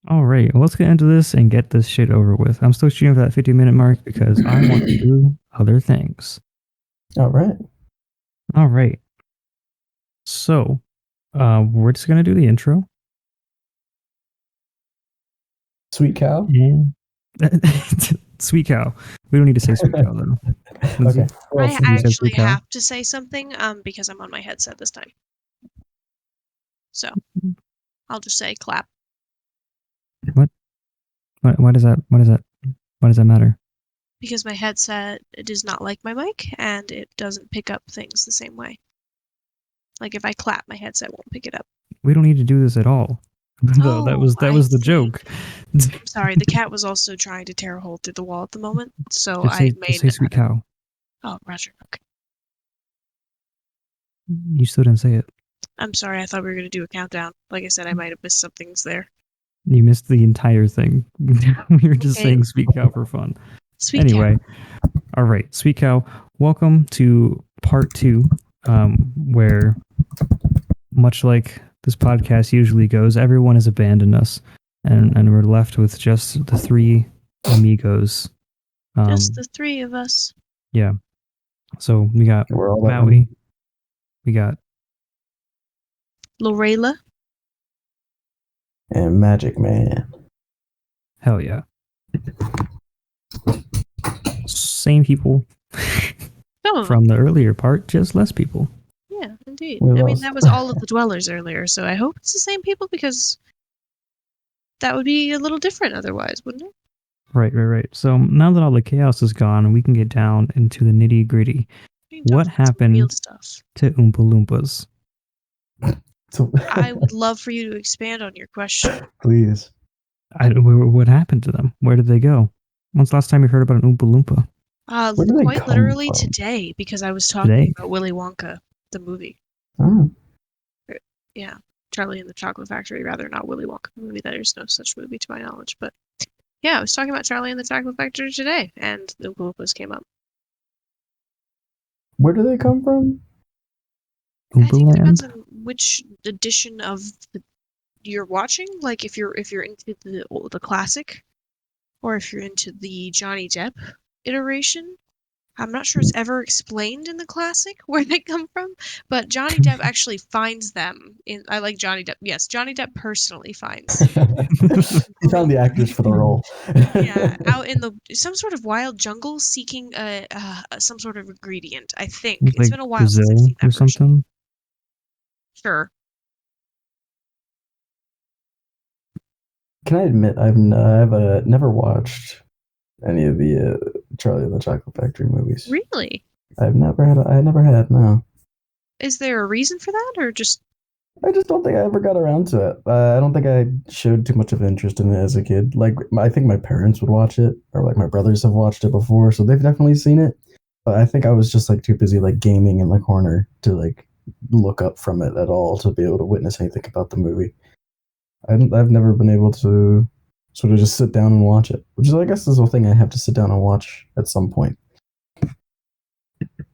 All right, let's get into this and get this shit over with. I'm still shooting for that 50-minute mark because I want to do other things. All right. All right. So, we're just gonna do the intro. Sweet cow. Yeah. Sweet cow. We don't need to say sweet cow though. Okay. I you said actually sweet cow? have to say something because I'm on my headset this time. So I'll just say clap. What? Why does that? Why does that matter? Because my headset does not like my mic and it doesn't pick up things the same way. Like if I clap, my headset won't pick it up. We don't need to do this at all. No, that was I the see. joke. I'm sorry, the cat was also trying to tear a hole through the wall at the moment, so Just say sweet cow. Oh, Roger. Okay. You still didn't say it. I'm sorry. I thought we were going to do a countdown. Like I said, I might have missed some things there. You missed the entire thing. We were just saying sweet cow for fun. Sweet anyway, cow. All right, sweet cow. Welcome to part 2, where, much like this podcast usually goes, everyone has abandoned us, and we're left with just the 3 amigos. Just the 3 of us. Yeah. So we got Maui. We got Loraella. And Magicman. Hell yeah. Same people from the earlier part, just less people. Yeah, indeed. I mean, that was all of the dwellers earlier, so I hope it's the same people because that would be a little different otherwise, wouldn't it? Right. So now that all the chaos is gone, we can get down into the nitty gritty. What happened to Oompa Loompas? I would love for you to expand on your question. Please. What happened to them? Where did they go? When's the last time you heard about an Oompa Loompa? Quite literally today, because I was talking about Willy Wonka, the movie. Oh. Yeah, Charlie and the Chocolate Factory, rather, not Willy Wonka the movie. There's no such movie to my knowledge, but yeah, I was talking about Charlie and the Chocolate Factory today, and the Oompa Loompas came up. Where do they come from? I think it depends on which edition of you're watching. Like if you're into the classic, or if you're into the Johnny Depp iteration. I'm not sure it's ever explained in the classic where they come from, but Johnny Depp actually finds them. I like Johnny Depp. Yes, Johnny Depp personally finds. He found the actors for the role. Yeah, out in some sort of wild jungle, seeking some sort of ingredient. I think it's been a while since I've seen that or something. Sure. Can I admit I've never watched any of the Charlie and the Chocolate Factory movies? Really? I never had. No. Is there a reason for that, or just? I just don't think I ever got around to it. I don't think I showed too much of interest in it as a kid. Like, I think my parents would watch it, or like my brothers have watched it before, so they've definitely seen it. But I think I was just like too busy like gaming in the corner to like look up from it at all to be able to witness anything about the movie. I've never been able to sort of just sit down and watch it, which is, I guess, this whole thing I have to sit down and watch at some point.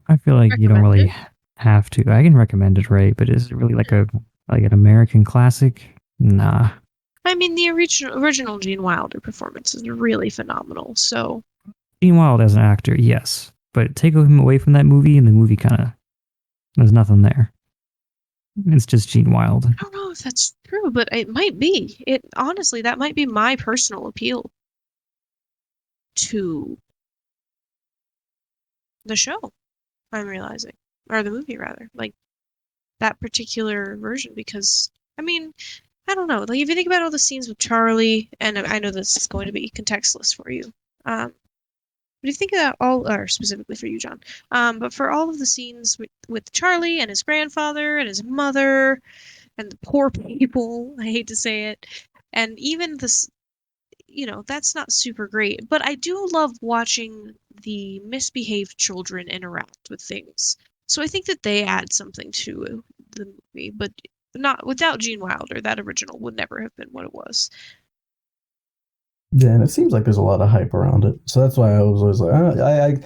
I feel like you don't really have to. I can recommend it, right? But is it really like an American classic? Nah. I mean, the original Gene Wilder performance is really phenomenal. So Gene Wilder as an actor, yes, but take him away from that movie, and the movie kind of there's nothing there. It's just Gene Wilder. I don't know if that's true, but it might be. Honestly, that might be my personal appeal to the show. I'm realizing, or the movie rather, like that particular version. Because I mean, I don't know. Like if you think about all the scenes with Charlie, and I know this is going to be contextless for you. But if you think about or specifically for you, John, but for all of the scenes with Charlie and his grandfather and his mother and the poor people, I hate to say it, and even this, that's not super great. But I do love watching the misbehaved children interact with things. So I think that they add something to the movie, but not without Gene Wilder. That original would never have been what it was. Yeah, and it seems like there's a lot of hype around it, so that's why I was always like,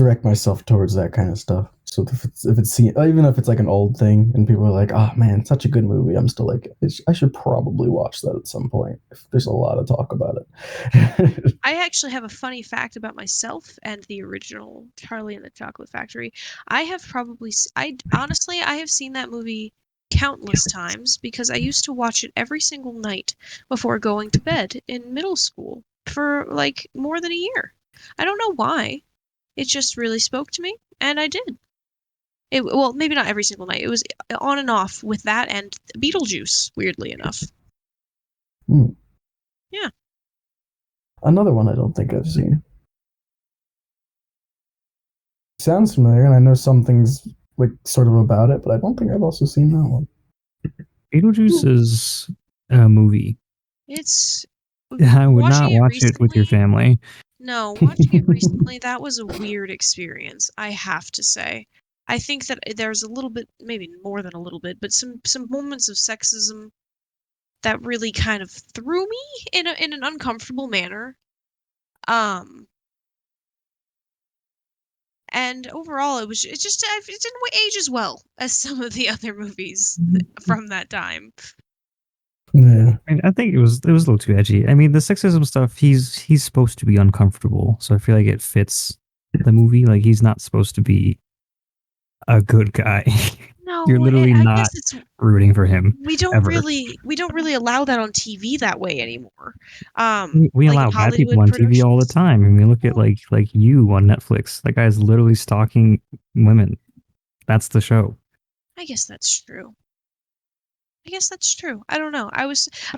direct myself towards that kind of stuff. So if it's seen, even if it's like an old thing, and people are like, "Oh man, such a good movie," I'm still like, I should probably watch that at some point. If there's a lot of talk about it. I actually have a funny fact about myself and the original Charlie and the Chocolate Factory. I have probably, honestly, I have seen that movie countless times because I used to watch it every single night before going to bed in middle school for like more than a year. I don't know why. It just really spoke to me, and I did. Well, maybe not every single night. It was on and off with that and Beetlejuice, weirdly enough. Hmm. Yeah. Another one I don't think I've seen. Sounds familiar, and I know some things like sort of about it, but I don't think I've also seen that one. Beetlejuice is a movie. It's I would not watching it watch it with your recently. family. No, watching it recently, that was a weird experience, I have to say. I think that there's a little bit, maybe more than a little bit, but some moments of sexism that really kind of threw me in an uncomfortable manner. And overall, it didn't age as well as some of the other movies from that time. Yeah. I mean, I think it was a little too edgy. I mean, the sexism stuff, he's supposed to be uncomfortable, so I feel like it fits the movie. Like he's not supposed to be a good guy. No, You're literally I not guess it's rooting for him. we don't ever. really allow that on TV that way anymore. We Like in allow bad people Hollywood on TV all the productions. time. I mean, look at like You on Netflix. That guy's literally stalking women. That's the show. I guess that's true. I don't know.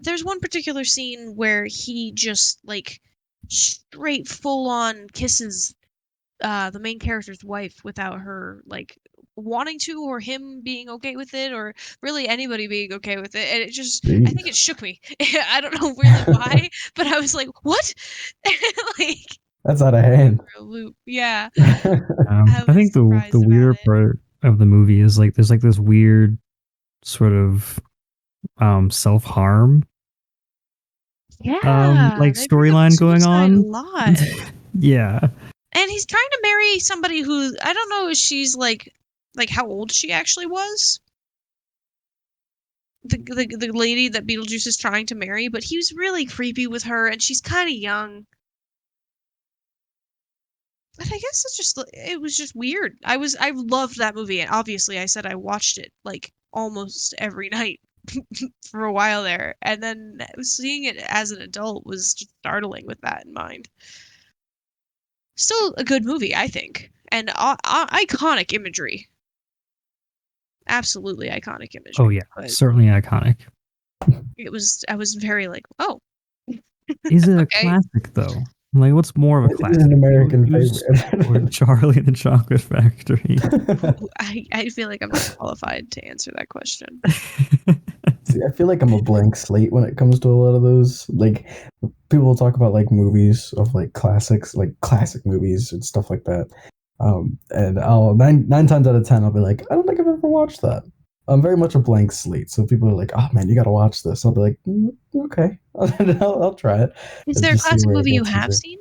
There's one particular scene where he just like straight full on kisses the main character's wife without her like wanting to or him being okay with it or really anybody being okay with it. And I think it shook me. I don't know really why, but I was like, what? Like That's out of hand. for a loop. Yeah. I was think the surprised about weirder it. part of the movie is like there's like this weird sort of self harm Yeah, like they bring up storyline going suicide a on. lot. Yeah. And he's trying to marry somebody who I don't know if she's like how old she actually was. The lady that Beetlejuice is trying to marry, but he was really creepy with her, and she's kind of young. But I guess it was just weird. I loved that movie, and obviously I said I watched it like almost every night for a while there, and then seeing it as an adult was just startling with that in mind. Still a good movie, I think, and iconic imagery. Absolutely iconic imagery. Oh yeah, but certainly iconic. I was very like, oh. Is it a Okay. classic though? Like, what's more of a classic? It's an American Beetlejuice favorite. or Charlie and the Chocolate Factory? I feel like I'm not qualified to answer that question. See, I feel like I'm a blank slate when it comes to a lot of those. Like, people will talk about like movies of like classics, like classic movies and stuff like that. And I'll nine times out of 10, I'll be like, I don't think I've ever watched that. I'm very much a blank slate. So people are like, oh man, you got to watch this. I'll be like, okay, I'll try it. Is And there a just see classic where it movie you gets have into. seen?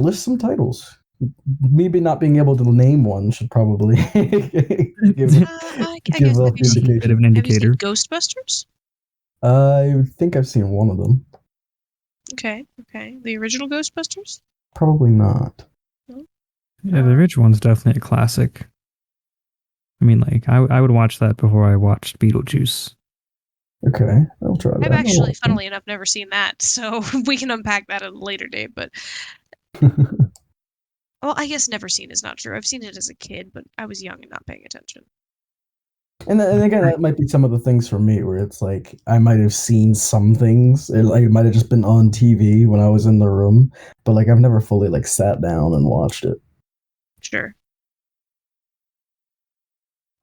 List some titles. Maybe not being able to name one should probably give I give guess off the A bit of indication. an have you seen indicator. Ghostbusters? I think I've seen one of them. Okay. The original Ghostbusters? Probably not. Yeah, the Rich one's definitely a classic. I mean, like I would watch that before I watched Beetlejuice. Okay, I'll try that. I've actually, funnily enough, never seen that, so we can unpack that at a later date. But well, I guess never seen is not true. I've seen it as a kid, but I was young and not paying attention. And again, that might be some of the things for me where it's like I might have seen some things. It might have just been on TV when I was in the room, but like I've never fully like sat down and watched it. Sure.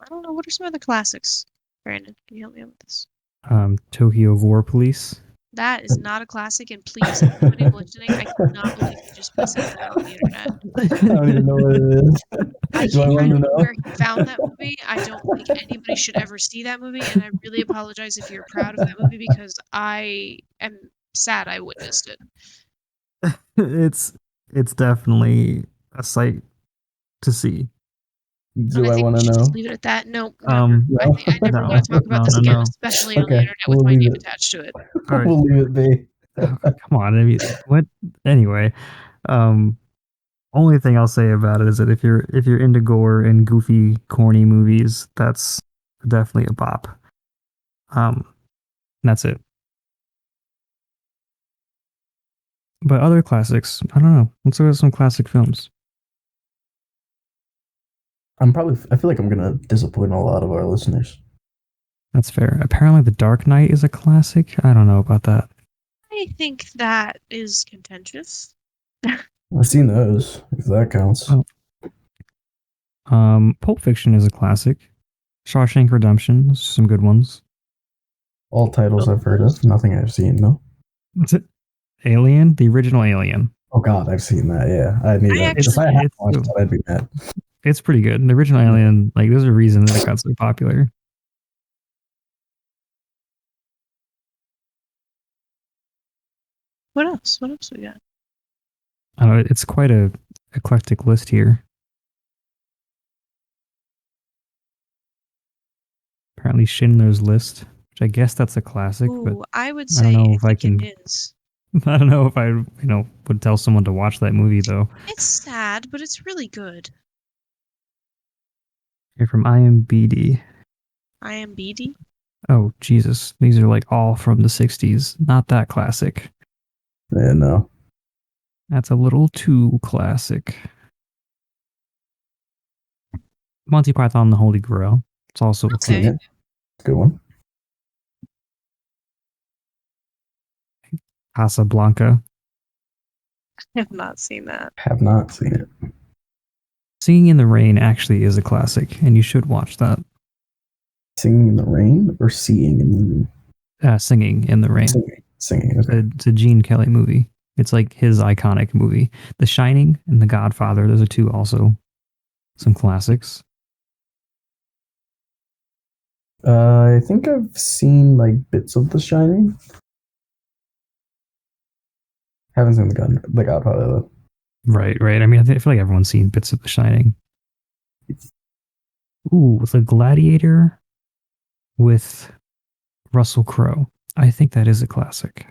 I don't know. What are some other classics? Brandon, can you help me out with this? Tokyo Gore Police. That is not a classic, and please, anybody listening, I cannot believe you just said that on the internet. I don't even know what it is. I Do I can't want to remember know? where he found that movie. I don't think anybody should ever see that movie, and I really apologize if you're proud of that movie because I am sad I witnessed it. It's It's definitely a sight to see. And Do I I think want we to should just know? leave it at that. No, never. Um, I never no, want to talk about no, this no, again, no. especially on the Okay, internet with we'll my leave name it. attached to it. All right. We'll leave it be. Oh, come on. I mean, what? Anyway, um, only thing I'll say about it is that if you're into gore and goofy, corny movies, that's definitely a bop. That's it. But other classics, I don't know. Let's look at some classic films. I feel like I'm gonna disappoint a lot of our listeners. That's fair. Apparently, The Dark Knight is a classic. I don't know about that. I think that is contentious. I've seen those, if that counts. Oh. Pulp Fiction is a classic. Shawshank Redemption, some good ones. All titles I've heard of, nothing I've seen, no. Alien, the original Alien. Oh god, I've seen that, yeah. I need that. If I had watched that, I'd be mad. It's pretty good. The original Alien, like, there's a reason that it got so popular. What else? What else we got? I don't know, it's quite a eclectic list here. Apparently, Schindler's List, which I guess that's a classic, Ooh, but I would I say don't know I if I think can. it is. I don't know if I, would tell someone to watch that movie though. It's sad, but it's really good. You're from IMBD. IMBD? Oh Jesus, these are like all from the '60s. Not that classic. Yeah, no. That's a little too classic. Monty Python and the Holy Grail. It's also a Seen classic. it. Good one. Casablanca. I have not seen that. Have not seen it. Singing in the Rain actually is a classic, and you should watch that. Singing in the Rain or Seeing in the Rain? Singing in the Rain. Singing. Okay. It's a Gene Kelly movie. It's like his iconic movie. The Shining and The Godfather. Those are two also some classics. I think I've seen like bits of The Shining. Haven't seen the Godfather though. Right. I mean, I feel like everyone's seen bits of The Shining. Ooh, The Gladiator with Russell Crowe. I think that is a classic.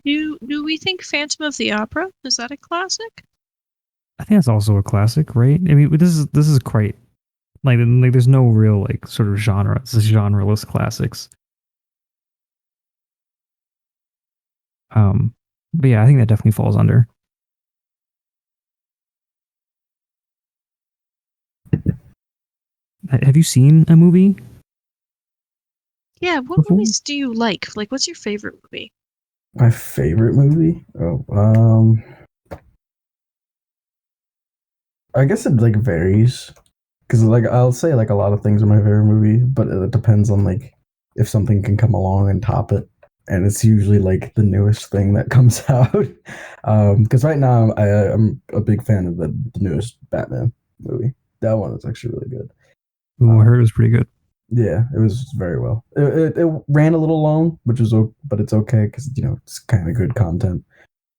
Do we think Phantom of the Opera? Is that a classic? I think that's also a classic, right? I mean, this is quite like there's no real like sort of genre. It's just genreless classics. But yeah, I think that definitely falls under. Have you seen a movie? Yeah, what Before? movies do you like? Like, what's your favorite movie? My favorite movie? Oh, I guess it like varies. Because like I'll say like a lot of things are my favorite movie, but it depends on like if something can come along and top it. And it's usually like the newest thing that comes out. Because right now I'm a big fan of the newest Batman movie. That one is actually really good. Ooh, I heard it was pretty good. Yeah, it was very well. It ran a little long, but it's okay because it's kind of good content.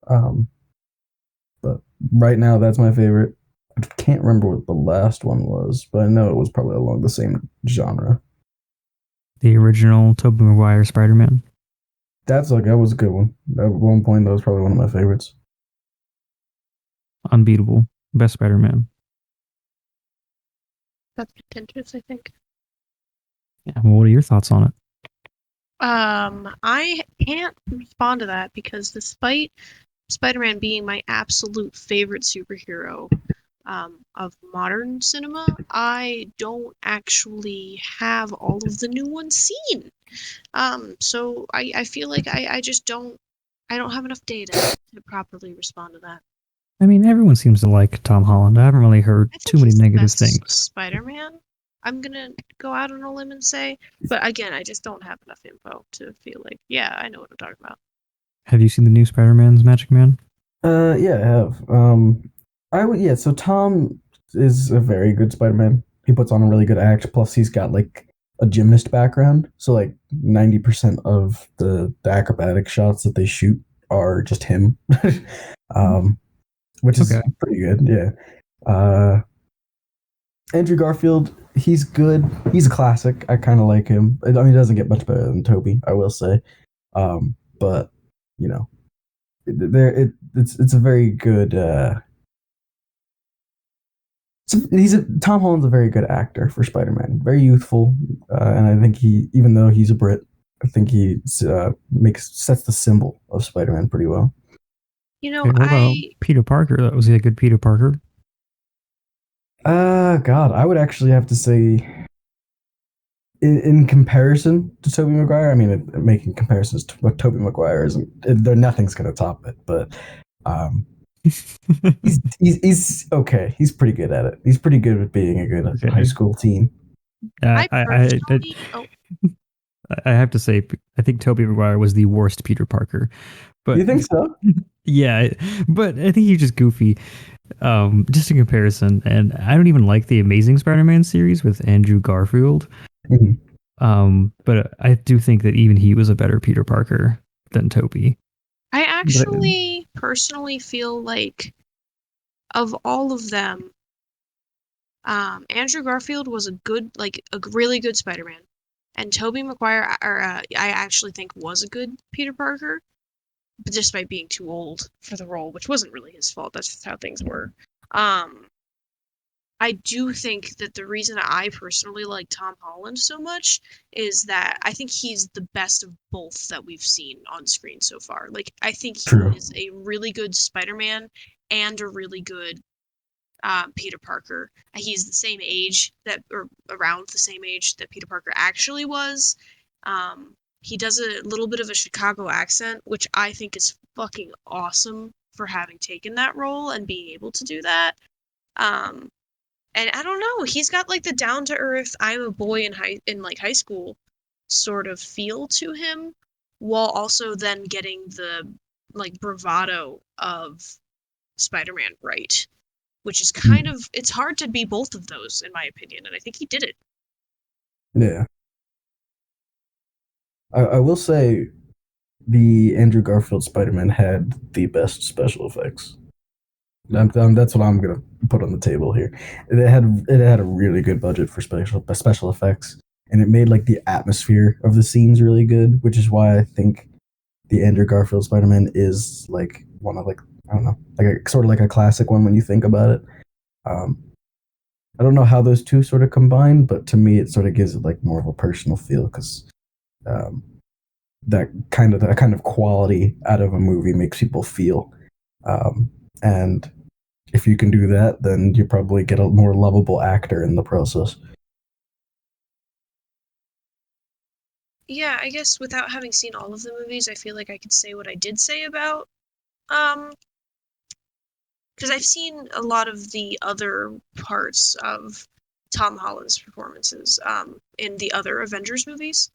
But right now that's my favorite. I can't remember what the last one was, but I know it was probably along the same genre. The original Tobey Maguire Spider-Man. That was a good one. At one point, that was probably one of my favorites. Unbeatable. Best Spider-Man. That's contentious, I think. Yeah. Well, what are your thoughts on it? I can't respond to that because despite Spider-Man being my absolute favorite superhero of modern cinema, I don't actually have all of the new ones seen. So I feel like I just don't have enough data to properly respond to that. I mean, everyone seems to like Tom Holland. I haven't really heard I think too many he's the negative best things. Spider-Man, I'm gonna go out on a limb and say, but again, I just don't have enough info to feel like, yeah, I know what I'm talking about. Have you seen the new Spider-Man's Magicman? Yeah, I have. Yeah. So Tom is a very good Spider-Man. He puts on a really good act. Plus, he's got like a gymnast background, so like 90% of the acrobatic shots that they shoot are just him. which is Okay. pretty good. Yeah. Andrew Garfield, he's good. He's a classic. I kind of like him. I mean, he doesn't get much better than Toby, I will say. But you know, it's a very good. Tom Holland's a very good actor for Spider-Man. Very youthful, and I think even though he's a Brit, I think he sets the symbol of Spider-Man pretty well. You know, Okay, what about Peter Parker? Was he a good Peter Parker? God, I would actually have to say, in comparison to Tobey Maguire, I mean, making comparisons to what Tobey Maguire isn't, nothing's going to top it. But he's okay. He's pretty good at it. He's pretty good at being a good high school teen. I personally, I have to say, I think Tobey Maguire was the worst Peter Parker. But you think so? Yeah, but I think he's just goofy. Just in comparison, and I don't even like the Amazing Spider-Man series with Andrew Garfield. Mm-hmm. But I do think that even he was a better Peter Parker than Tobey. I actually personally feel like of all of them, Andrew Garfield was a really good Spider-Man, and Tobey Maguire, I actually think was a good Peter Parker, but just by being too old for the role, which wasn't really his fault. That's just how things were. I do think that the reason I personally like Tom Holland so much is that I think he's the best of both that we've seen on screen so far. Like, I think he is a really good Spider-Man and a really good Peter Parker. He's the same age or around the same age that Peter Parker actually was. He does a little bit of a Chicago accent, which I think is fucking awesome for having taken that role and being able to do that. And I don't know, he's got like the down to earth, I'm a boy in high school sort of feel to him, while also then getting the like bravado of Spider-Man right, which is kind of, it's hard to be both of those in my opinion, and I think he did it. Yeah. I will say the Andrew Garfield Spider-Man had the best special effects. That's what I'm gonna put on the table here. It had a really good budget for special effects, and it made like the atmosphere of the scenes really good, which is why I think the Andrew Garfield Spider-Man is like one of, like, I don't know, like sort of like a classic one when you think about it. I don't know how those two sort of combine, but to me it sort of gives it like more of a personal feel, because that kind of quality out of a movie makes people feel. And if you can do that, then you probably get a more lovable actor in the process. Yeah, I guess without having seen all of the movies, I feel like I could say what I did say about because I've seen a lot of the other parts of Tom Holland's performances in the other Avengers movies,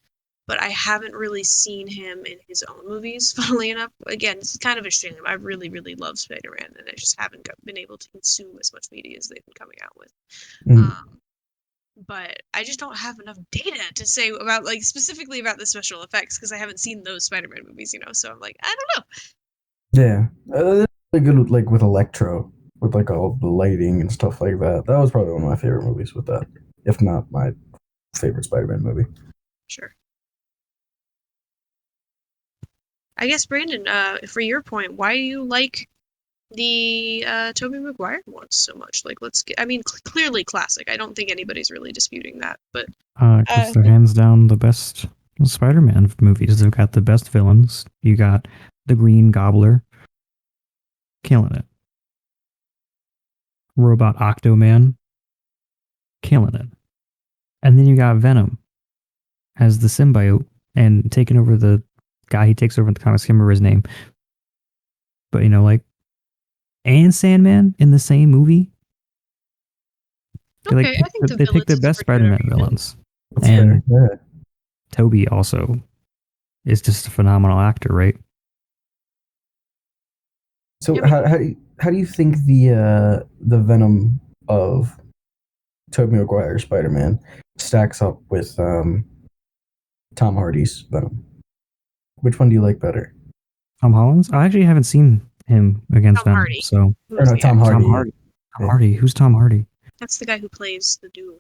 but I haven't really seen him in his own movies, funnily enough. Again, it's kind of a shame. I really, really love Spider-Man, and I just haven't been able to consume as much media as they've been coming out with. But I just don't have enough data to say about, like, specifically about the special effects, because I haven't seen those Spider-Man movies, so I'm like, I don't know. Yeah. They're really good with, like, with Electro, with, like, all the lighting and stuff like that. That was probably one of my favorite movies with that, if not my favorite Spider-Man movie. Sure. I guess, Brandon, for your point, why do you like the Tobey Maguire ones so much? Like, clearly classic. I don't think anybody's really disputing that, but because they're hands down the best Spider-Man movies. They've got the best villains. You got the Green Gobbler, killing it. Robot Octoman, killing it. And then you got Venom as the symbiote and taking over the guy he takes over in the comics. I can't remember his name, but and Sandman in the same movie. Okay, I think they picked the best Spider-Man villains. And Tobey also is just a phenomenal actor, right? So how do you think the Venom of Tobey Maguire's Spider-Man stacks up with Tom Hardy's Venom? Which one do you like better? Tom Holland's? I actually haven't seen him against Tom Venom. Hardy. So Or no, Tom Hardy. Tom Hardy. Tom Hardy. Who's Tom Hardy? That's the guy who plays the dude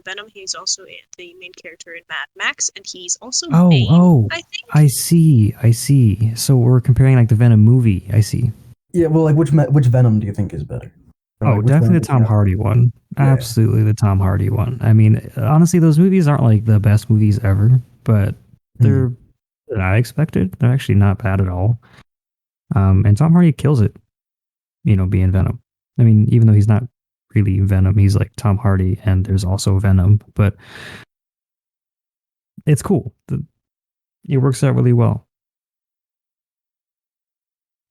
Venom. He's also the main character in Mad Max, and he's also Bane, I think. I see. So we're comparing like the Venom movie. I see. Yeah, well, like which Venom do you think is better? Or, Oh, like, which definitely Venom the Tom Hardy one. Yeah. Absolutely the Tom Hardy one. I mean, honestly, those movies aren't like the best movies ever, but they're than I expected. They're actually not bad at all. And Tom Hardy kills it, being Venom. I mean, even though he's not really Venom, he's like Tom Hardy, and there's also Venom, but it's cool. It works out really well.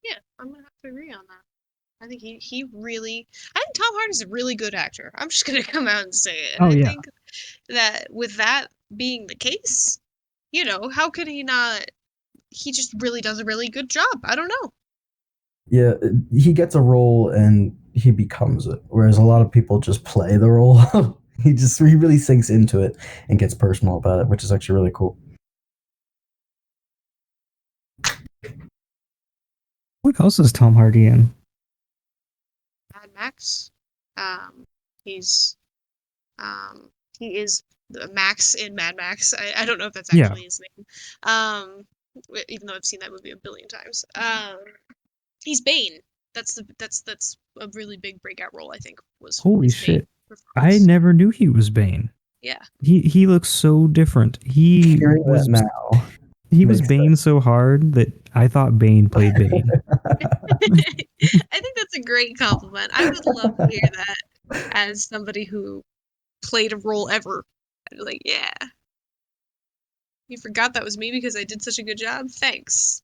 Yeah, I'm gonna have to agree on that. I think I think Tom Hardy's a really good actor. I'm just gonna come out and say it. And I think that with that being the case, how could he not? He just really does a really good job. I don't know. Yeah, he gets a role and he becomes it, whereas a lot of people just play the role. he really sinks into it and gets personal about it, which is actually really cool. What else is Tom Hardy in? Mad Max. He's he is Max in Mad Max. I don't know if that's actually his name. Even though I've seen that movie a billion times. He's Bane. That's a really big breakout role, I think. Holy shit! I never knew he was Bane. Yeah. He looks so different. He was now. He was Bane so hard that I thought Bane played Bane. I think that's a great compliment. I would love to hear that as somebody who played a role ever. I'd be like, yeah. You forgot that was me because I did such a good job? Thanks.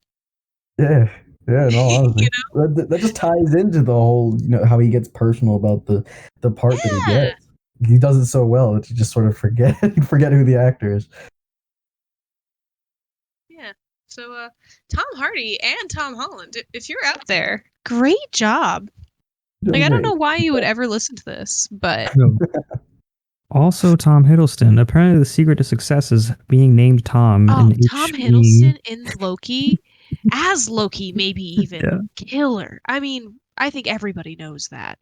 Yeah, no, honestly. That just ties into the whole, how he gets personal about the part that he gets. He does it so well that you just sort of forget who the actor is. Yeah. So, Tom Hardy and Tom Holland, if you're out there, great job. Like, I don't know why you would ever listen to this, but... Also, Tom Hiddleston. Apparently, the secret to success is being named Tom. Oh, Tom Hiddleston in Loki, as Loki, maybe even killer. I mean, I think everybody knows that,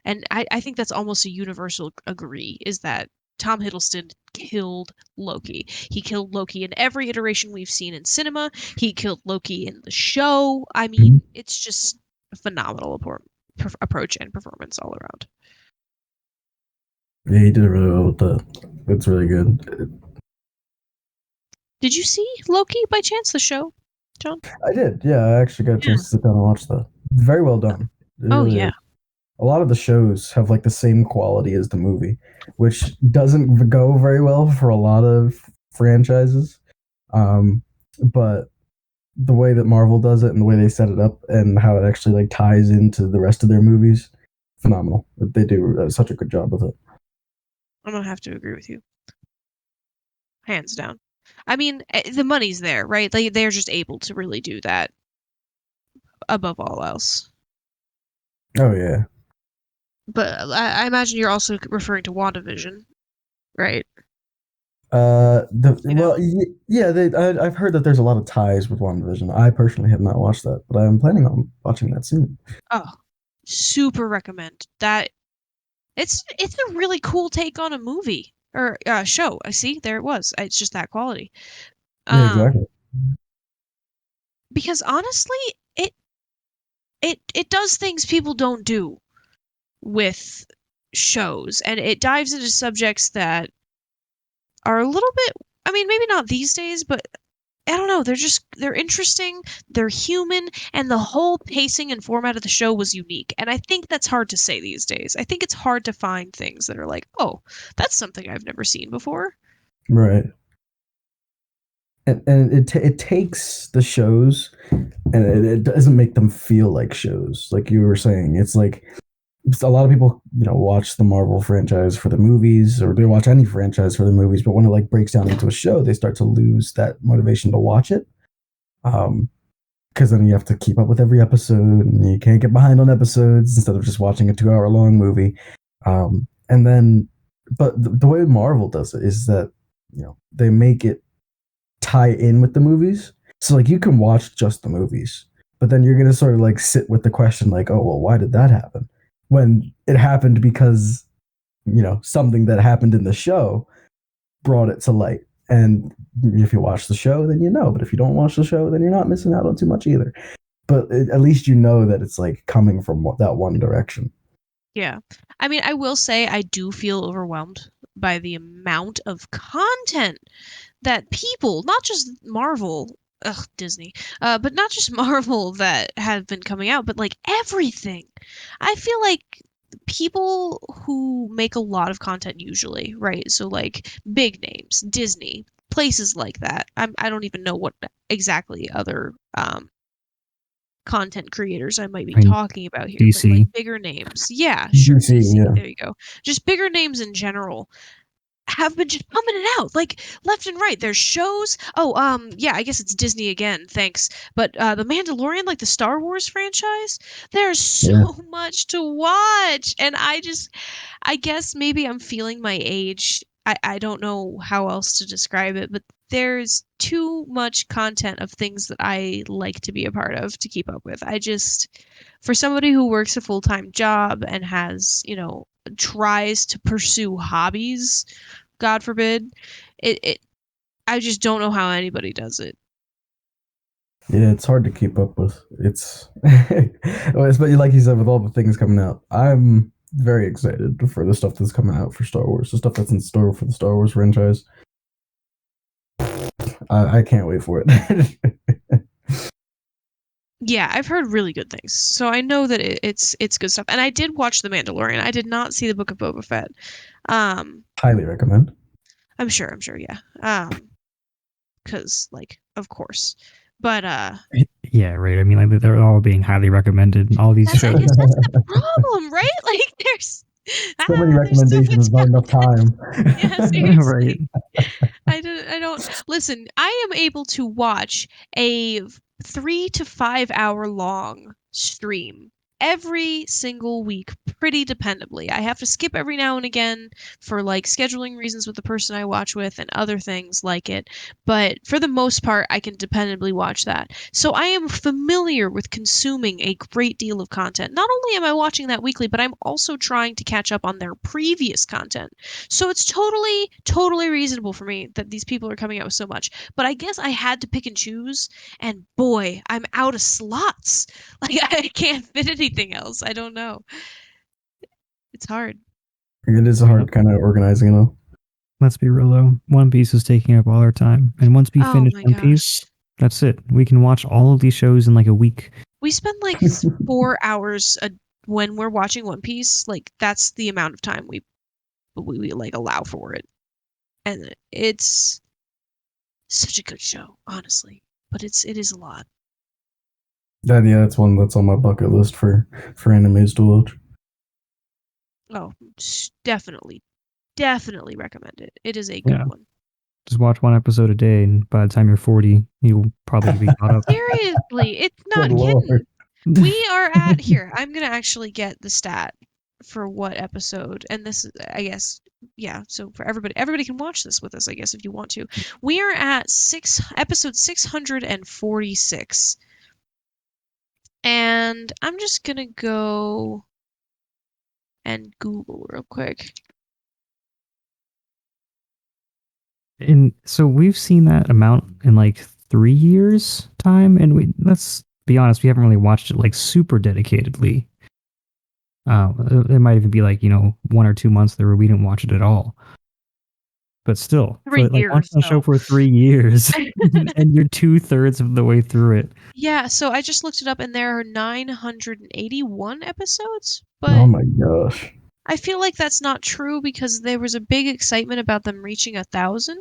and I think that's almost a universal agree. Is that Tom Hiddleston killed Loki? He killed Loki in every iteration we've seen in cinema. He killed Loki in the show. I mean, it's just a phenomenal approach and performance all around. Yeah, he did it really well with that. It's really good. Did you see Loki by chance, the show, John? I did. Yeah, I actually got a chance to sit down and watch that. Very well done. Really is. A lot of the shows have like the same quality as the movie, which doesn't go very well for a lot of franchises. But the way that Marvel does it and the way they set it up and how it actually like ties into the rest of their movies, phenomenal. They do such a good job with it. I'm gonna have to agree with you. Hands down. I mean, the money's there, right? They're just able to really do that above all else. Oh, yeah. But I imagine you're also referring to WandaVision, right? I've heard that there's a lot of ties with WandaVision. I personally have not watched that, but I'm planning on watching that soon. Oh, super recommend that. It's a really cool take on a movie or show. I see, there it was. It's just that quality. Yeah, exactly. Because honestly, it does things people don't do with shows, and it dives into subjects that are a little bit, I mean, maybe not these days, but I don't know, they're interesting, they're human, and the whole pacing and format of the show was unique. And I think that's hard to say these days. I think it's hard to find things that are like, oh, that's something I've never seen before. Right. And it takes the shows and it doesn't make them feel like shows. Like you were saying, it's like a lot of people, watch the Marvel franchise for the movies, or they watch any franchise for the movies. But when it like breaks down into a show, they start to lose that motivation to watch it. Because then you have to keep up with every episode, and you can't get behind on episodes instead of just watching a 2-hour long movie. But the way Marvel does it is that they make it tie in with the movies. So like you can watch just the movies, but then you're gonna sort of like sit with the question like, oh well, why did that happen? When it happened because something that happened in the show brought it to light. And if you watch the show, then you know. But if you don't watch the show, then you're not missing out on too much either. But at least you know that it's like coming from that one direction. Yeah. I mean, I will say I do feel overwhelmed by the amount of content that people, not just Marvel, Disney, but not just Marvel that have been coming out, but like everything. I feel like people who make a lot of content usually, right? So like big names, Disney, places like that. I don't even know what exactly other content creators I might be I mean, talking about here, but DC. like bigger names. Yeah, sure, DC, DC. yeah. There you go. Just bigger names in general have been just pumping it out like left and right. There's shows. Oh, yeah, I guess it's Disney again. Thanks. But The Mandalorian, like the Star Wars franchise, there's so Yeah. much to watch, and I guess maybe I'm feeling my age. I don't know how else to describe it, but there's too much content of things that I like to be a part of to keep up with. For somebody who works a full-time job and has, tries to pursue hobbies, God forbid, I just don't know how anybody does it. Yeah, it's hard to keep up with. It's especially like you said, with all the things coming out. I'm very excited for the stuff that's coming out for Star Wars, the stuff that's in store for the Star Wars franchise. I can't wait for it. Yeah, I've heard really good things, so I know that it's good stuff. And I did watch The Mandalorian. I did not see the Book of Boba Fett. Highly recommend. I'm sure, yeah. Because like, of course. But Yeah, right. I mean, like they're all being highly recommended. All these I shows. guess that's the problem, right? Like there's So many there's so recommendations, much not enough content. time. Yeah, seriously. Right. I don't listen. I am able to watch a 3 to 5 hour long stream every single week pretty dependably. I have to skip every now and again for like scheduling reasons with the person I watch with and other things like it. But for the most part, I can dependably watch that. So I am familiar with consuming a great deal of content. Not only am I watching that weekly, but I'm also trying to catch up on their previous content. So it's totally, totally reasonable for me that these people are coming out with so much. But I guess I had to pick and choose, and boy, I'm out of slots. Like I can't fit anything else. I don't know. It's hard. It is hard kind of organizing it all. Let's be real though. One Piece is taking up all our time, and once we Oh finish my One Piece, that's it. We can watch all of these shows in like a week. We spend like 4 hours when we're watching One Piece. Like that's the amount of time we like allow for it, and it's such a good show, honestly. But it is a lot. Yeah, that's one that's on my bucket list for animes to watch. Oh, definitely recommend it. It is a good one. Just watch one episode a day, and by the time you're 40, you'll probably be caught up. Seriously, it's not Good kidding. Lord. We are at here. I'm gonna actually get the stat for what episode, and this is, I guess, yeah. So for everybody can watch this with us, I guess, if you want to. We are at episode 646, and I'm just gonna go and Google real quick. And so we've seen that amount in like 3 years time, and let's be honest, we haven't really watched it like super dedicatedly. It might even be like 1 or 2 months there where we didn't watch it at all. But still, 3 like watching years a show though. for 3 years, and you're 2/3 of the way through it. Yeah, so I just looked it up, and there are 981 episodes, Oh but my gosh. I feel like that's not true because there was a big excitement about them reaching 1,000.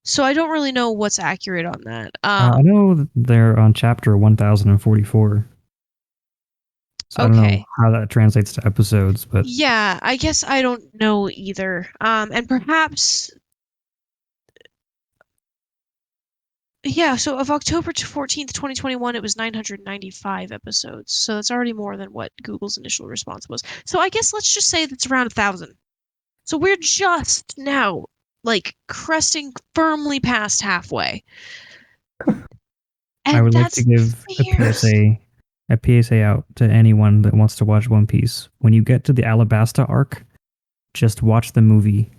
So I don't really know what's accurate on that. I know that they're on chapter 1044. So I don't know Okay. how that translates to episodes, but Yeah, I guess I don't know either. And perhaps, yeah, so of October 14th, 2021, it was 995 episodes. So that's already more than what Google's initial response was. So I guess let's just say that's around 1,000. So we're just now, like, cresting firmly past halfway. And I would like to give a PSA out to anyone that wants to watch One Piece. When you get to the Alabasta arc, just watch the movie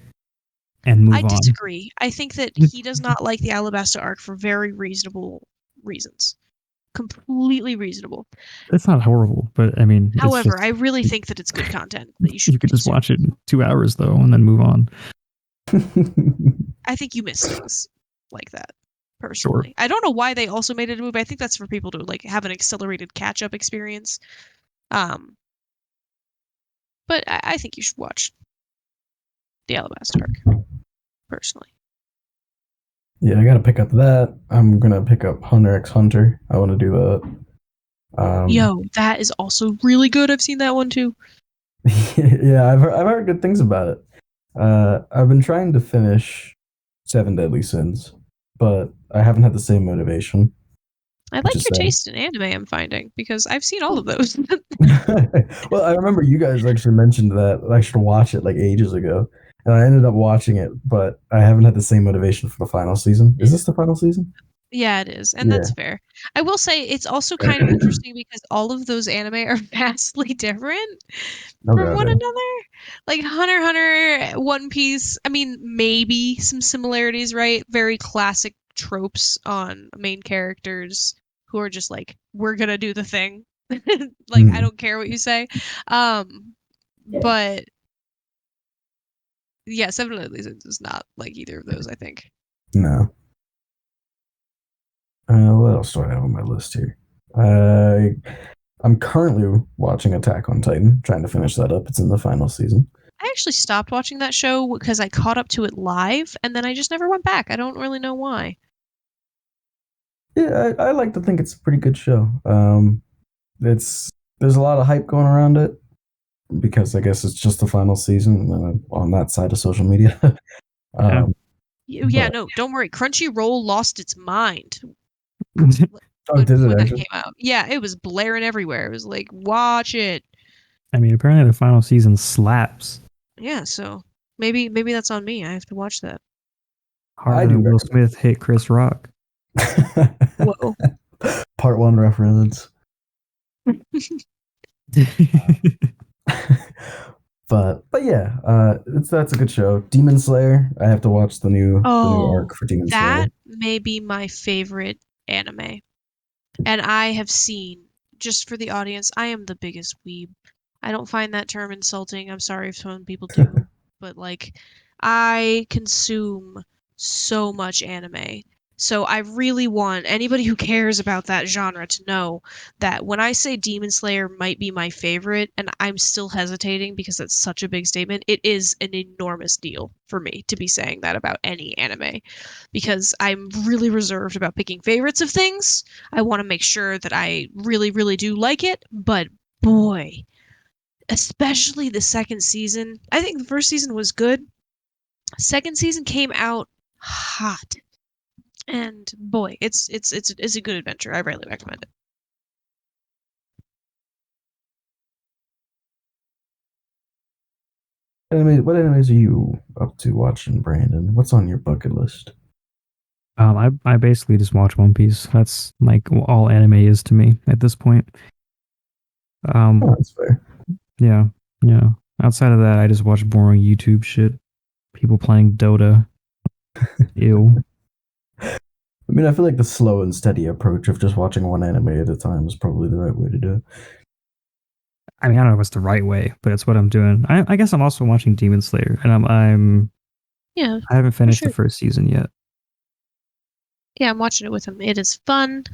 and move I on. disagree. I think that he does not like the Alabasta arc for very reasonable reasons. Completely reasonable. It's not horrible, but I mean, However, it's I just really think that it's good content that you should you could just consume. watch it in 2 hours though, and then move on. I think you miss things like that. Personally, Sure. I don't know why they also made it a movie. I think that's for people to like have an accelerated catch-up experience. But I think you should watch the Alabasta arc. Personally. Yeah, I gotta pick up that. I'm gonna pick up Hunter x Hunter. I want to do that. Yo, that is also really good. I've seen that one too. Yeah, I've heard good things about it. I've been trying to finish Seven Deadly Sins, but I haven't had the same motivation. I Which like is your sad. taste in anime, I'm finding, because I've seen all of those. Well, I remember you guys actually mentioned that I should watch it like ages ago, and I ended up watching it, but I haven't had the same motivation for the final season. Is this the final season? Yeah, it is, and Yeah. that's fair. I will say it's also kind of interesting because all of those anime are vastly different Oh from god, one yeah. another. Like Hunter x Hunter, One Piece, I mean, maybe some similarities, right? Very classic tropes on main characters who are just like, we're gonna do the thing. Like, I don't care what you say. But yeah, Seven Deadly Sins is not like either of those, I think. No. What else do I have on my list here? I'm currently watching Attack on Titan, trying to finish that up. It's in the final season. I actually stopped watching that show because I caught up to it live, and then I just never went back. I don't really know why. Yeah, I like to think it's a pretty good show. There's a lot of hype going around it because I guess it's just the final season on that side of social media. Yeah. Yeah, But no, don't worry. Crunchyroll lost its mind oh, did it when that actually? came out. Yeah, it was blaring everywhere. It was like, watch it. I mean, apparently the final season slaps Yeah, so maybe that's on me. I have to watch that. harder I do than Will recommend. Smith hit Chris Rock. Whoa. Part one reference. But yeah, that's a good show. Demon Slayer. I have to watch the new Oh, arc for Demon Slayer. that may be my favorite anime. And I have seen, just for the audience, I am the biggest weeb. I don't find that term insulting. I'm sorry if some people do, but like, I consume so much anime. So I really want anybody who cares about that genre to know that when I say Demon Slayer might be my favorite, and I'm still hesitating because that's such a big statement, it is an enormous deal for me to be saying that about any anime because I'm really reserved about picking favorites of things. I want to make sure that I really, really do like it, but boy, especially the second season. I think the first season was good. Second season came out hot. And boy, it's a good adventure. I really recommend it. What animes are you up to watching, Brandon? What's on your bucket list? I basically just watch One Piece. That's like all anime is to me at this point. Oh, that's fair. Yeah, yeah. Outside of that, I just watch boring YouTube shit. People playing Dota. Ew. I mean, I feel like the slow and steady approach of just watching one anime at a time is probably the right way to do it. I mean, I don't know if it's the right way, but it's what I'm doing. I guess I'm also watching Demon Slayer, and Yeah, I haven't finished sure. the first season yet. Yeah, I'm watching it with him. It is fun.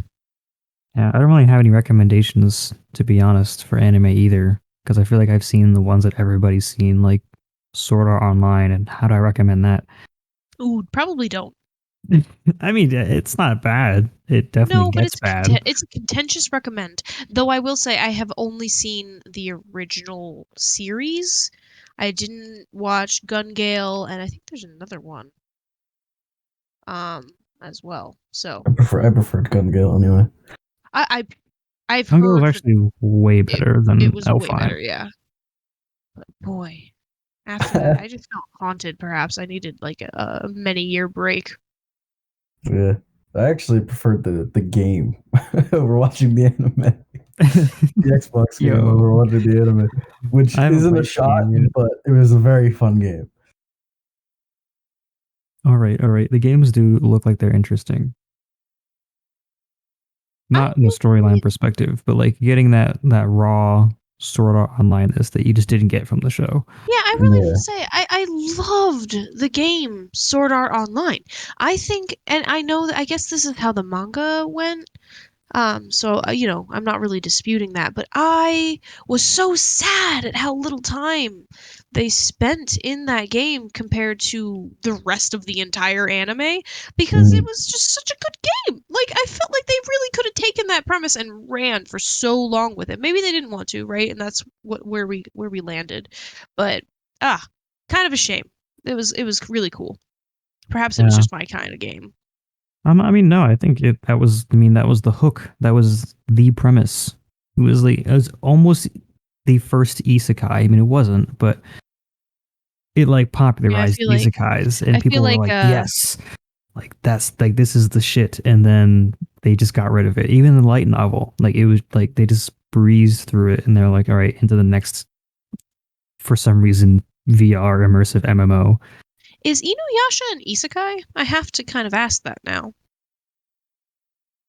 Yeah, I don't really have any recommendations, to be honest, for anime either, because I feel like I've seen the ones that everybody's seen, like Sword Art Online, and how do I recommend that? Ooh, probably don't. I mean, it's not bad. It definitely No, but gets bad. it's a contentious recommend. Though I will say I have only seen the original series. I didn't watch Gun Gale, and I think there's another one. As well. So I preferred Gun Gale anyway. I've Hunger was heard that actually way better it than was way L5. better, yeah. But boy, after that, I just felt haunted. Perhaps I needed like a many-year break. Yeah. I actually preferred the game over watching the anime. The Xbox game Yo, over watching the anime, which I haven't isn't a played the shot, game yet. but it was a very fun game. All right. The games do look like they're interesting. Not in the storyline perspective, but like getting that raw Sword Art Online-ness that you just didn't get from the show. Yeah, I really have Yeah. to say, I loved the game Sword Art Online. I think, and I know that, I guess this is how the manga went. So, I'm not really disputing that, but I was so sad at how little time they spent in that game compared to the rest of the entire anime, because it Mhm. was just such a good game. Like, I felt like they really could have taken that premise and ran for so long with it. Maybe they didn't want to, right? And that's where we landed. But kind of a shame. It was really cool. Perhaps it was Yeah. just my kind of game. I mean, no, I think that was the hook. That was the premise. It was almost the first isekai. I mean, it wasn't, but it like Yeah, popularized isekais, and I feel people were like like, yes, like that's like this is the shit. And then they just got rid of it. Even the light novel, like it was like they just breezed through it, and they're like, all right, into the next. For some reason, VR immersive MMO. Is Inuyasha an isekai? I have to kind of ask that now.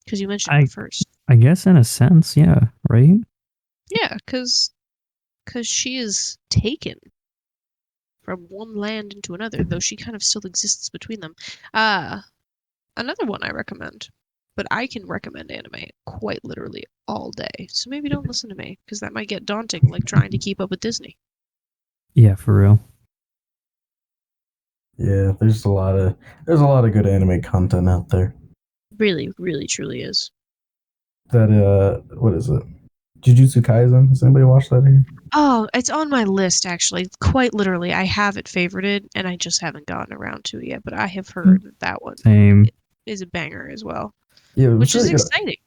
Because you mentioned I it first. I guess in a sense, yeah, right. Yeah, because she is taken from one land into another, though she kind of still exists between them. Another one I recommend, but I can recommend anime quite literally all day. So maybe don't listen to me, because that might get daunting, like trying to keep up with Disney. Yeah, for real. Yeah, there's a lot of good anime content out there. Really, really, truly is. That what is it? Jujutsu Kaisen. Has anybody watched that here? Oh, it's on my list, actually. Quite literally. I have it favorited, and I just haven't gotten around to it yet, but I have heard that one Same. is a banger as well. Yeah, it was Which is really good. exciting.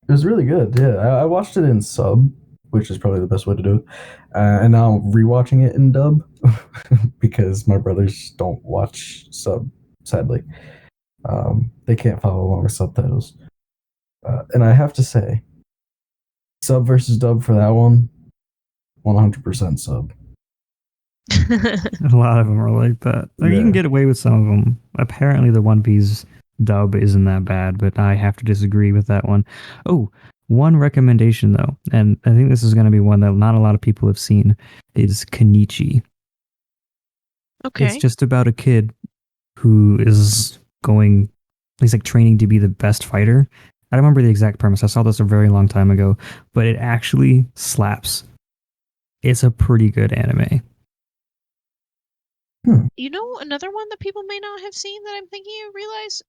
It was really good. Yeah, I watched it in sub, which is probably the best way to do it. And now I'm rewatching it in dub because my brothers don't watch sub. Sadly, they can't follow along with subtitles. And I have to say, sub versus dub for that one, 100% sub. A lot of them are like that. Like, you can get away with some of them. Apparently, the One Piece dub isn't that bad, but I have to disagree with that one. Oh, one recommendation though, and I think this is going to be one that not a lot of people have seen, is Kenichi. Okay. It's just about a kid who is going, he's like training to be the best fighter. I don't remember the exact premise. I saw this a very long time ago, but it actually slaps. It's a pretty good anime. You know, another one that people may not have seen that I'm thinking you realize?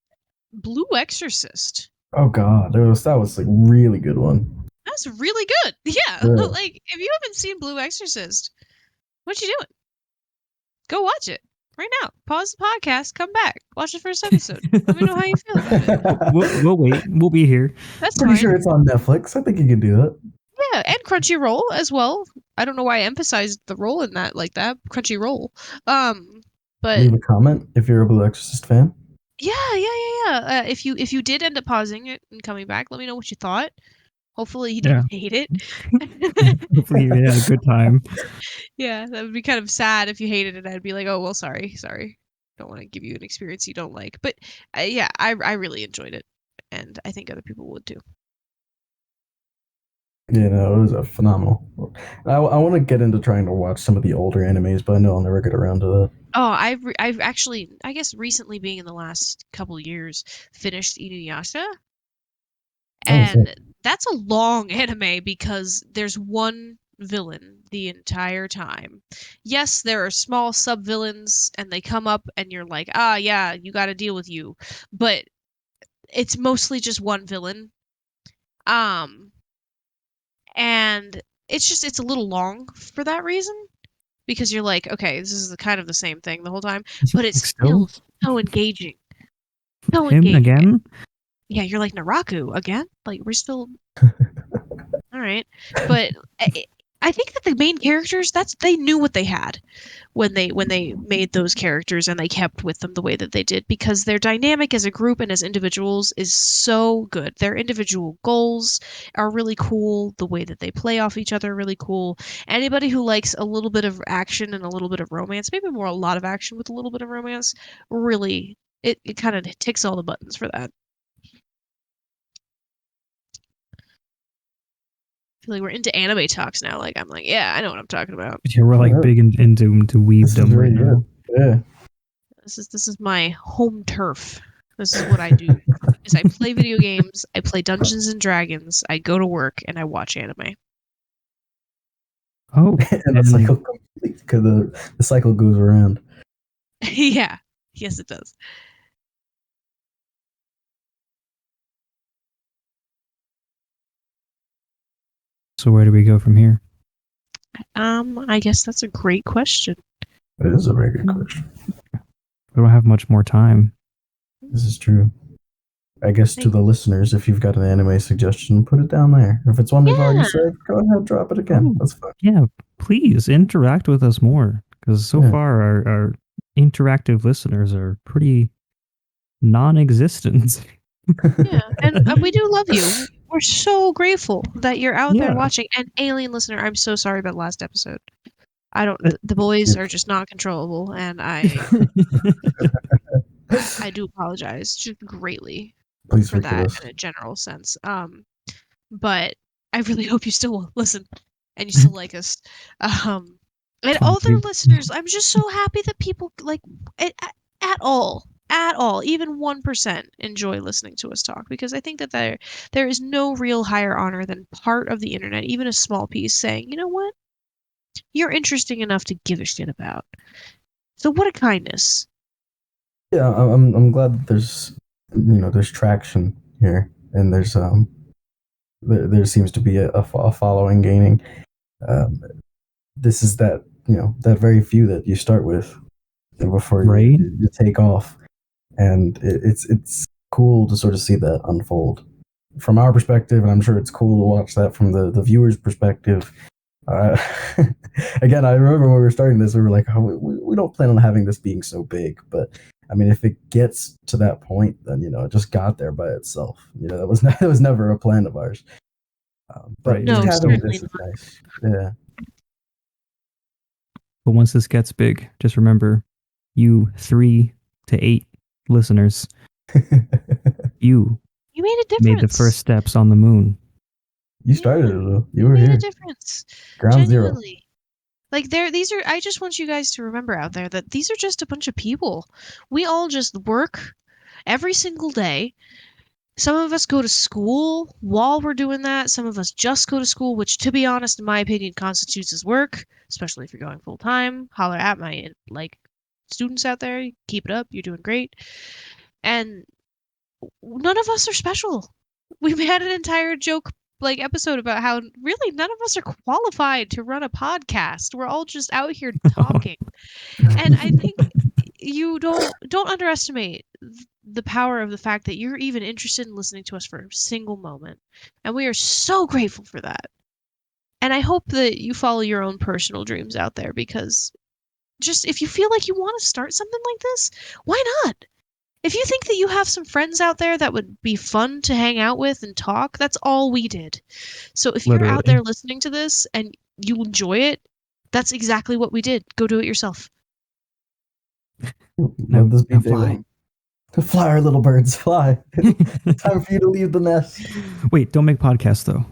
Blue Exorcist. Oh god, that was like really good one. That's really good. Yeah. Yeah. Like, if you haven't seen Blue Exorcist, what you doing? Go watch it right now. Pause the podcast, come back, watch the first episode. Let me know how you feel about it. We'll wait. We'll be here. That's Pretty fine. sure it's on Netflix. I think you can do that. Yeah, and Crunchyroll as well. I don't know why I emphasized the roll in that like that. Crunchyroll. But Leave a comment if you're a Blue Exorcist fan. yeah. If you did end up pausing it and coming back, let me know what you thought. Hopefully you didn't hate it. Hopefully you had a good time. Yeah, that would be kind of sad if you hated it. I'd be like, oh well, sorry. Don't want to give you an experience you don't like. But yeah, I really enjoyed it, and I think other people would too. Yeah, no, it was a phenomenal. I want to get into trying to watch some of the older animes, but I know I'll never get around to that. Oh, I've actually, I guess recently, being in the last couple years, finished Inuyasha. And that's a long anime because there's one villain the entire time. Yes, there are small sub-villains and they come up and you're like, ah, yeah, you got to deal with you. But it's mostly just one villain. And it's a little long for that reason because you're like, okay, this is kind of the same thing the whole time, but it's still so engaging. So Him engaging. again? Yeah, you're like, Naraku again? Like, we're still all right. But I think that the main characters, they knew what they had when they made those characters, and they kept with them the way that they did, because their dynamic as a group and as individuals is so good. Their individual goals are really cool. The way that they play off each other are really cool. Anybody who likes a little bit of action and a little bit of romance, maybe more a lot of action with a little bit of romance, really, it kind of ticks all the buttons for that. I feel like we're into anime talks now. Like, I'm like, yeah, I know what I'm talking about. Yeah, we're like big into weebdom right now. Yeah. This is my home turf. This is what I do. Is I play video games, I play Dungeons and Dragons, I go to work, and I watch anime. Oh, And the cycle completes, because the cycle goes around. Yeah. Yes, it does. So where do we go from here? I guess that's a great question. It is a very good question. We don't have much more time. This is true. I guess to the listeners, if you've got an anime suggestion, put it down there. If it's one we've already said, go ahead, drop it again. That's fine. Yeah, please interact with us more, because so far our interactive listeners are pretty non-existent. Yeah, and we do love you. We're so grateful that you're out there watching. And alien listener, I'm so sorry about last episode. The boys are just not controllable, and I do apologize just greatly for that in a general sense. But I really hope you still listen and you still like us. And all their listeners, I'm just so happy that people like at all, even 1% enjoy listening to us talk, because I think that there is no real higher honor than part of the internet, even a small piece, saying, you know what? You're interesting enough to give a shit about. So what a kindness. Yeah, I'm glad that there's traction here, and there seems to be a following gaining. This is that very few that you start with before you take off, and it's cool to sort of see that unfold from our perspective, and I'm sure it's cool to watch that from the viewer's perspective. Again, I remember when we were starting this, we were like, oh, we don't plan on having this being so big, but I mean, if it gets to that point, then it just got there by itself. That was never a plan of ours. But no, just having certainly this is nice. Yeah. But once this gets big, just remember, you 3 to 8 listeners, you made a difference. Made the first steps on the moon. You started it, though. You were made here. A difference. Ground Genuinely. zero. Like I just want you guys to remember out there that these are just a bunch of people. We all just work every single day. Some of us go to school while we're doing that. Some of us just go to school, which, to be honest, in my opinion, constitutes as work, especially if you're going full time. Holler at my students out there. Keep it up. You're doing great. And none of us are special. We've had an entire joke episode about how really none of us are qualified to run a podcast. We're all just out here talking. And I think you don't underestimate the power of the fact that you're even interested in listening to us for a single moment. And we are so grateful for that. And I hope that you follow your own personal dreams out there, because just if you feel like you want to start something like this, why not? If you think that you have some friends out there that would be fun to hang out with and talk, that's all we did. So if you're out there listening to this and you enjoy it, that's exactly what we did. Go do it yourself. Let this be fly. Fly, our little birds, fly. Time for you to leave the nest. Wait, don't make podcasts, though.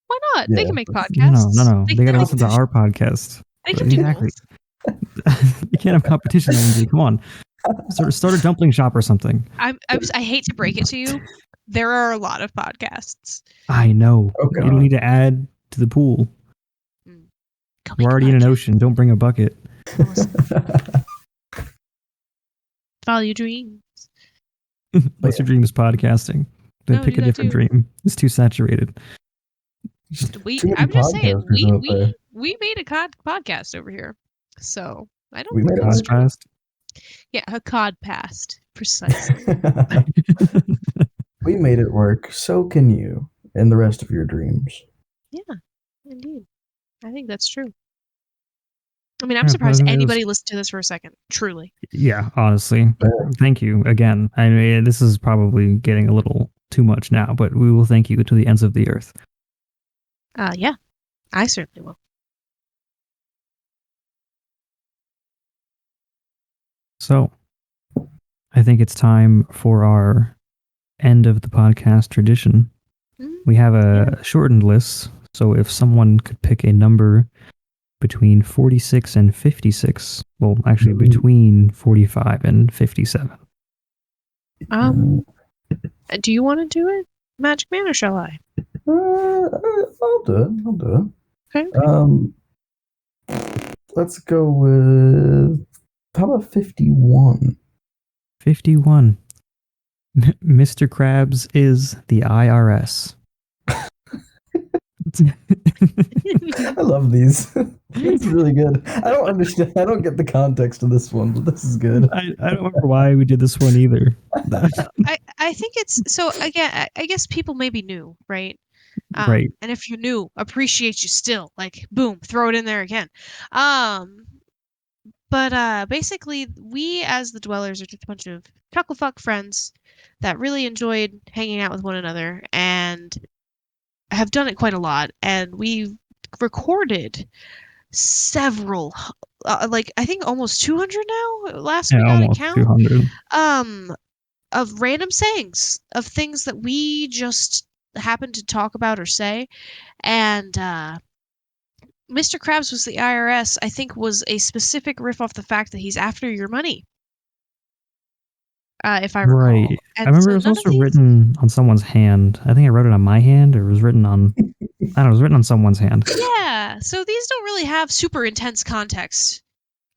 Why not? They can make podcasts. No. They got to listen to our podcast. They can do both. You can't have competition, Angie. Come on. Start a dumpling shop or something. I hate to break it to you. There are a lot of podcasts. I know. Okay. You don't need to add to the pool. We're already in an ocean. Don't bring a bucket. Follow your dreams. What's your dream is podcasting. Then pick a different dream. It's too saturated. I'm just saying, we made a podcast over here. So I don't. We made a podcast. Yeah, a codcast, precisely. We made it work. So can you, and the rest of your dreams. Yeah, indeed. I think that's true. I mean, I'm Yeah, surprised it was- anybody listened to this for a second. Truly. Yeah, honestly. Thank you again. I mean, this is probably getting a little too much now, but we will thank you to the ends of the earth. Yeah, I certainly will. So, I think it's time for our end of the podcast tradition. We have a shortened list, so if someone could pick a number between 46 and 56, well, actually between 45 and 57. Do you want to do it, Magicman, or shall I? I'll do it. Okay. Let's go with, how about 51? 51. Mr. Krabs is the IRS. I love these. It's really good. I don't understand. I don't get the context of this one, but this is good. I don't remember why we did this one either. I think it's so again. I guess people may be new, right? Right. And if you're new, appreciate you still. Like, boom, throw it in there again. But basically, we as the Dwellers are just a bunch of chucklefuck friends that really enjoyed hanging out with one another and have done it quite a lot. And we've recorded several, like I think almost 200 now. Last we got a almost count. 200. Of random sayings of things that we just happen to talk about or say, and Mr. Krabs was the IRS, I think, was a specific riff off the fact that he's after your money. If I recall. Right. And I remember so it was none also of these- written on someone's hand. I think I wrote it on my hand, or it was written on, I don't know, it was written on someone's hand. Yeah, so these don't really have super intense context.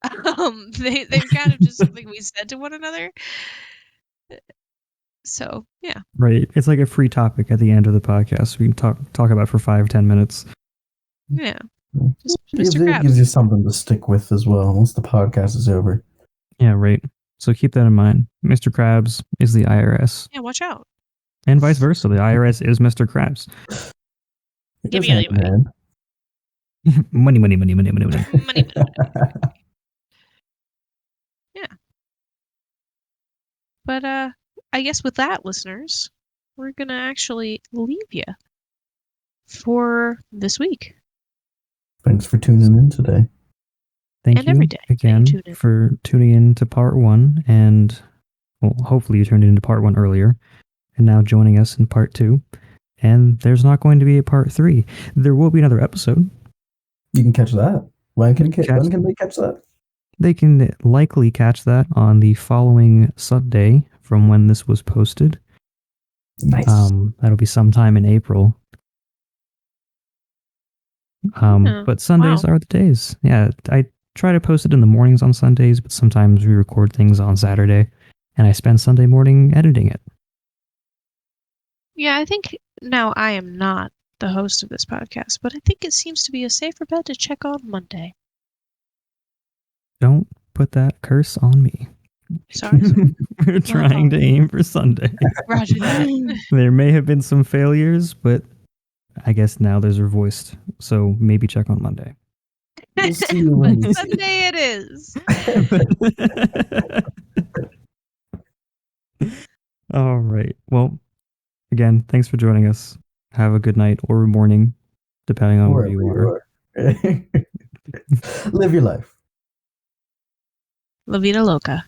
They're kind of just something we said to one another. So, yeah. Right. It's like a free topic at the end of the podcast. We can talk about for 5-10 minutes. Yeah. Just It Mr. Krabs. gives you something to stick with as well once the podcast is over. Yeah, right. So keep that in mind. Mr. Krabs is the IRS. Yeah, watch out. And vice versa. The IRS is Mr. Krabs. Give me any money. Money. Money. Yeah. But I guess with that, listeners, we're gonna actually leave you for this week. Thanks for tuning in today. Thank And you every day again that you tune in. for tuning in to part 1. And well, hopefully you tuned into part 1 earlier and now joining us in part 2. And there's not going to be a part 3. There will be another episode. You can catch that. When can they catch that? They can likely catch that on the following Sunday from when this was posted. Nice. That'll be sometime in April. But Sundays are the days. Yeah, I try to post it in the mornings on Sundays, but sometimes we record things on Saturday, and I spend Sunday morning editing it. Yeah, I think now I am not the host of this podcast, but I think it seems to be a safer bet to check on Monday. Don't put that curse on me. Sorry. We're trying to aim for Sunday. Roger that. There may have been some failures, but I guess now those are voiced, so maybe check on Monday. We'll see you when you see Sunday it is. All right. Well, again, thanks for joining us. Have a good night or morning, depending on where you are. Live your life. La vida loca.